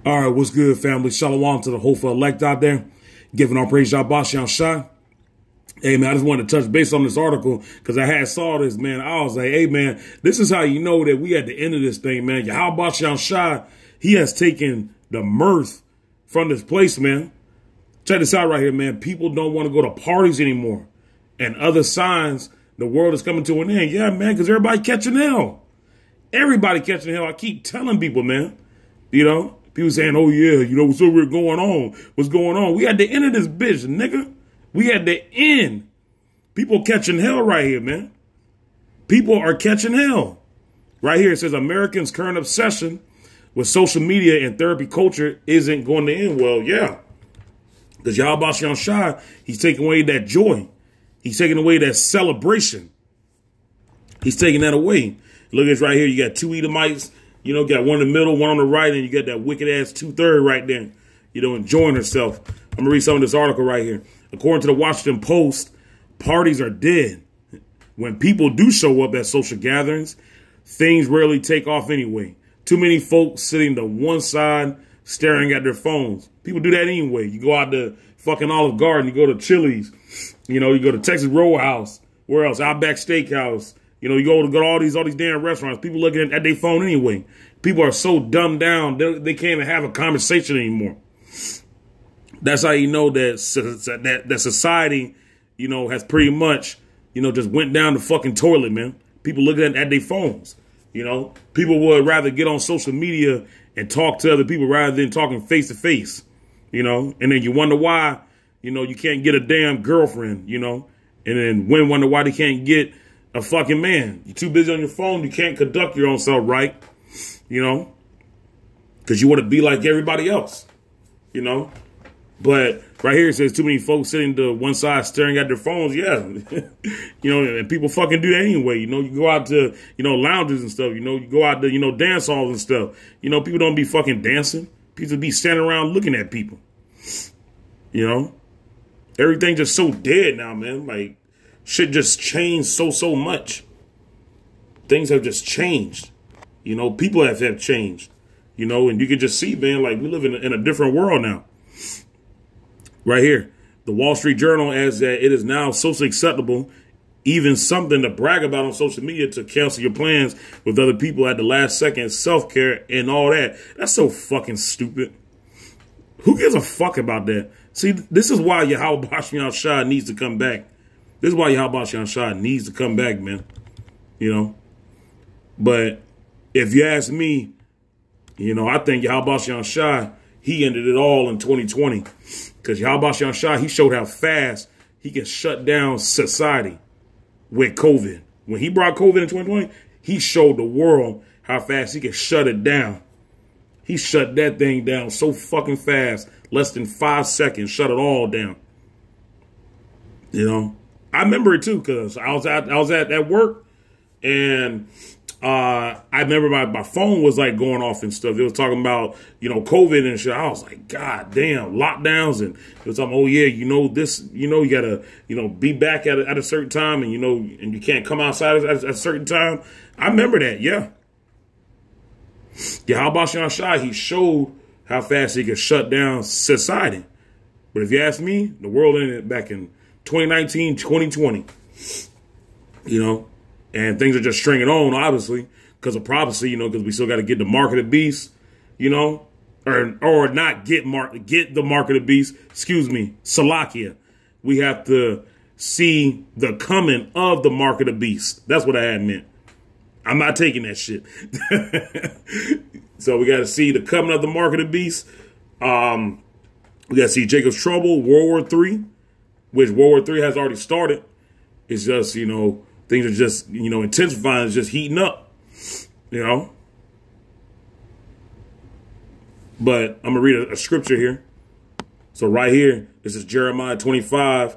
All right, what's good, family? Shalom to the hopeful elect out there. Giving our praise, Yahawashi. Hey, man, I just wanted to touch base on this article because I had saw this, man. I was like, hey, man, this is how you know that we at the end of this thing, man. Yahawashi, he has taken the mirth from this place, man. Check this out right here, man. People don't want to go to parties anymore. And other signs, the world is coming to an end. Yeah, man, because everybody catching hell. Everybody catching hell. I keep telling people, man, you know. People saying, oh, yeah, you know, what's over going on? What's going on? We at the end of this bitch, nigga. We at the end. People catching hell right here, man. People are catching hell. Right here, it says Americans' current obsession with social media and therapy culture isn't going to end well. Yeah. Because Yahawashi, he's taking away that joy. He's taking away that celebration. He's taking that away. Look at this right here. You got two Edomites. You know, got one in the middle, one on the right, and you got that wicked-ass 2/3 right there, you know, enjoying herself. I'm going to read some of this article right here. According to the Washington Post, parties are dead. When people do show up at social gatherings, things rarely take off anyway. Too many folks sitting to one side staring at their phones. People do that anyway. You go out to fucking Olive Garden, you go to Chili's, you know, you go to Texas Roadhouse, where else? Outback Steakhouse. You know, you go to all these damn restaurants. People looking at their phone anyway. People are so dumbed down, they can't even have a conversation anymore. That's how you know that society, you know, has pretty much, you know, just went down the fucking toilet, man. People looking at their phones. You know, people would rather get on social media and talk to other people rather than talking face to face. You know, and then you wonder why, you know, you can't get a damn girlfriend. You know, and then women wonder why they can't get a fucking man. You're too busy on your phone. You can't conduct your own self right, you know, because you want to be like everybody else, you know. But right here it says too many folks sitting to one side staring at their phones. Yeah, you know, and people fucking do that anyway. You know, you go out to, you know, lounges and stuff. You know, you go out to, you know, dance halls and stuff. You know, people don't be fucking dancing. People be standing around looking at people. You know, everything just so dead now, man. Like, shit just changed so much. Things have just changed. You know, people have changed. You know, and you can just see, man, like we live in a different world now. Right here, the Wall Street Journal adds that it is now socially acceptable, even something to brag about on social media, to cancel your plans with other people at the last second, self-care and all that. That's so fucking stupid. Who gives a fuck about that? See, this is why Yahawashi needs to come back. This is why Yahawashi needs to come back, man. You know? But if you ask me, you know, I think Yahawashi, he ended it all in 2020. Because Yahawashi, he showed how fast he can shut down society with COVID. When he brought COVID in 2020, he showed the world how fast he can shut it down. He shut that thing down so fucking fast, less than 5 seconds, shut it all down. You know? I remember it too, because I was at work, and I remember my phone was like going off and stuff. It was talking about, you know, COVID and shit. I was like, God damn, lockdowns. And it was talking, oh yeah, you know, this, you know, you gotta, you know, be back at a certain time, and you know, and you can't come outside at a certain time. I remember that, yeah. Yahawashi, he showed how fast he could shut down society. But if you ask me, the world ended back in 2019, 2020, you know, and things are just stringing on, obviously, because of prophecy, you know, because we still got to get the mark of the beast, you know, or not get the mark of the beast, excuse me, Salakia. We have to see the coming of the mark of the beast. That's what I had meant. I'm not taking that shit. So we got to see the coming of the mark of the beast. We got to see Jacob's trouble, World War III, which World War III has already started. It's just, you know, things are just, you know, intensifying, it's just heating up, you know. But I'm going to read a scripture here. So right here, this is Jeremiah 25,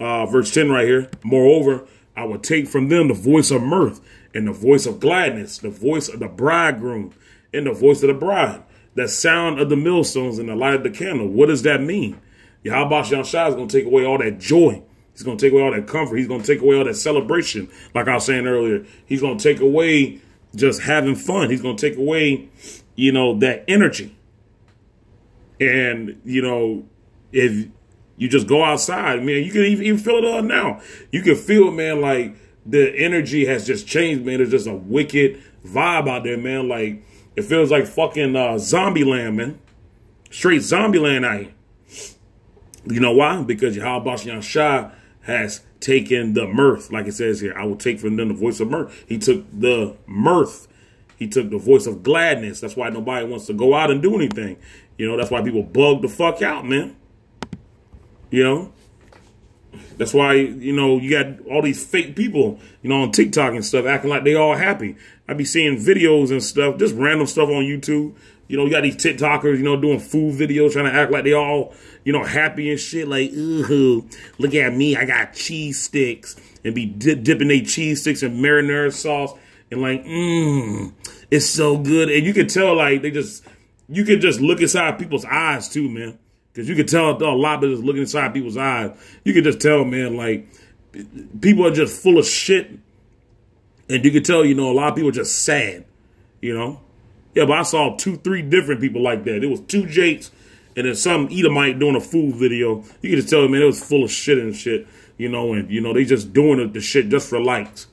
verse 10 right here. Moreover, I will take from them the voice of mirth and the voice of gladness, the voice of the bridegroom and the voice of the bride, the sound of the millstones and the light of the candle. What does that mean? Yahawashi is going to take away all that joy. He's going to take away all that comfort. He's going to take away all that celebration. Like I was saying earlier, he's going to take away just having fun. He's going to take away, you know, that energy. And, you know, if you just go outside, man, you can even feel it now. You can feel, man, like the energy has just changed, man. There's just a wicked vibe out there, man. Like, it feels like fucking zombie land, man. Straight zombie land out here. You know why? Because Yahawashi has taken the mirth, like it says here. I will take from them the voice of mirth. He took the mirth. He took the voice of gladness. That's why nobody wants to go out and do anything. You know, that's why people bug the fuck out, man. You know? That's why, you know, you got all these fake people, you know, on TikTok and stuff acting like they all happy. I be seeing videos and stuff, just random stuff on YouTube. You know, you got these TikTokers, you know, doing food videos, trying to act like they all, you know, happy and shit. Like, ooh, look at me. I got cheese sticks, and be dipping their cheese sticks in marinara sauce. And like, it's so good. And you can tell, like, you can just look inside people's eyes too, man. Because you can tell a lot of just looking inside people's eyes. You can just tell, man, like, people are just full of shit. And you can tell, you know, a lot of people are just sad, you know. Yeah, but I saw 2-3 different people like that. It was 2 Jakes and then some Edomite doing a food video. You can just tell, man, it was full of shit and shit, you know, and, you know, they just doing the shit just for likes,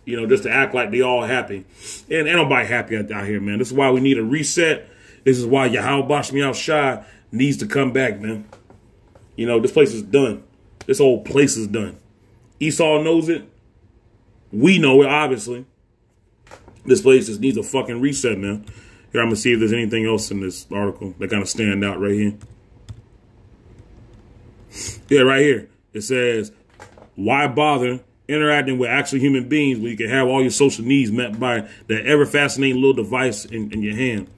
you know, just to act like they all happy. And ain't nobody happy out here, man. This is why we need a reset. This is why Yahawashi needs to come back, man. You know, this place is done. This whole place is done. Esau knows it. We know it, obviously. This place just needs a fucking reset, man. Here, I'm going to see if there's anything else in this article that kind of stand out right here. Yeah, right here. It says, why bother interacting with actual human beings when you can have all your social needs met by that ever-fascinating little device in your hand?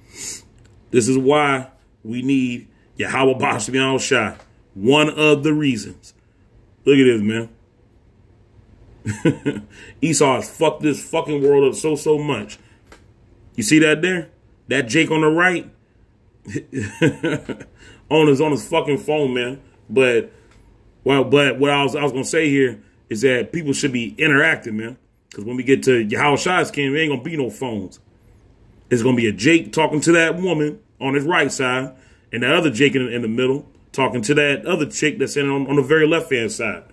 This is why we need Yahawashi. One of the reasons. Look at this, man. Esau has fucked this fucking world up so much. You see that there? That Jake on the right on his fucking phone, man. But what I was gonna say here is that people should be interacting, man. Because when we get to Yahawashi's kingdom, there ain't gonna be no phones. It's gonna be a Jake talking to that woman on his right side, and the other Jake in the middle talking to that other chick that's on the very left hand side.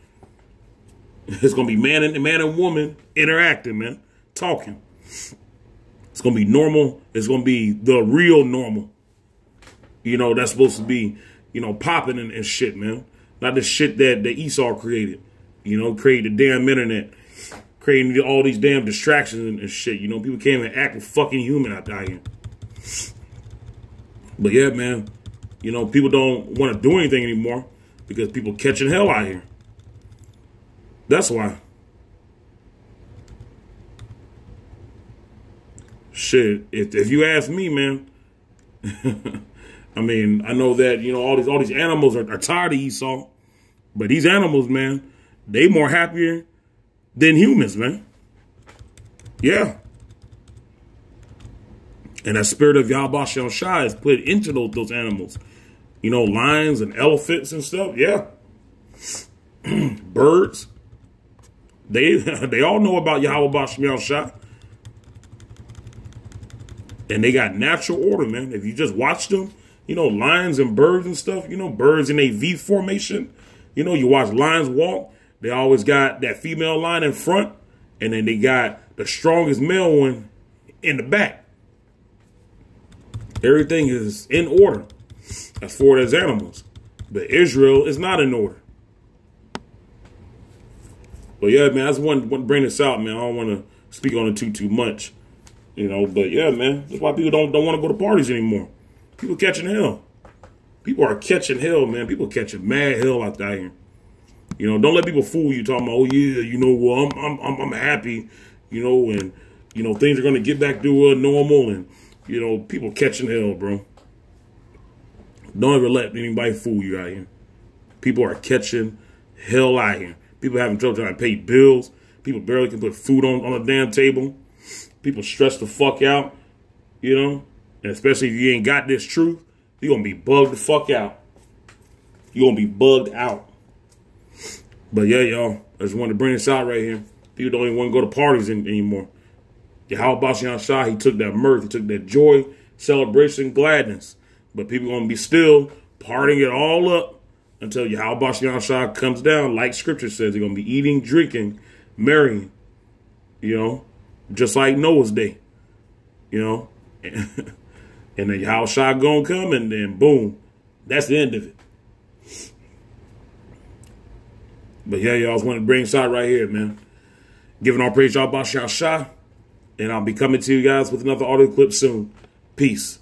It's going to be man and woman interacting, man, talking. It's going to be normal. It's going to be the real normal. You know, that's supposed to be, you know, popping and shit, man. Not the shit that Esau created. You know, created the damn internet. Creating all these damn distractions and shit. You know, people can't even act fucking human out here. But yeah, man, you know, people don't want to do anything anymore because people catching hell out here. That's why. Shit, if you ask me, man, I mean, I know that, you know, all these animals are tired of Esau, but these animals, man, they more happier than humans, man. Yeah. And that spirit of Yahawashi is put into those animals. You know, lions and elephants and stuff. Yeah. Birds. They all know about Yahawashi. And they got natural order, man. If you just watch them, you know, lions and birds and stuff, you know, birds in a V formation. You know, you watch lions walk. They always got that female lion in front. And then they got the strongest male one in the back. Everything is in order as far as animals. But Israel is not in order. But yeah, man, I just want to bring this out, man. I don't want to speak on it too much, you know. But yeah, man, that's why people don't want to go to parties anymore. People catching hell. People are catching hell, man. People catching mad hell out there. You know, don't let people fool you talking about, oh yeah, you know, well, I'm happy, you know, and you know things are gonna get back to normal, and you know people catching hell, bro. Don't ever let anybody fool you out here. People are catching hell out here. People having trouble trying to pay bills. People barely can put food on a damn table. People stress the fuck out, you know? And especially if you ain't got this truth, you're going to be bugged the fuck out. You're going to be bugged out. But yeah, y'all, I just wanted to bring this out right here. People don't even want to go to parties anymore. Yahawashi, he took that mirth, he took that joy, celebration, gladness. But people going to be still partying it all up until Yahawashi comes down. Like scripture says, they're going to be eating, drinking, marrying, you know, just like Noah's day, you know. And then Yahawashi going to come, and then boom, that's the end of it. But yeah, y'all, I just wanted to bring side right here, man. Giving all praise, y'all, Bahasham. And I'll be coming to you guys with another audio clip soon. Peace.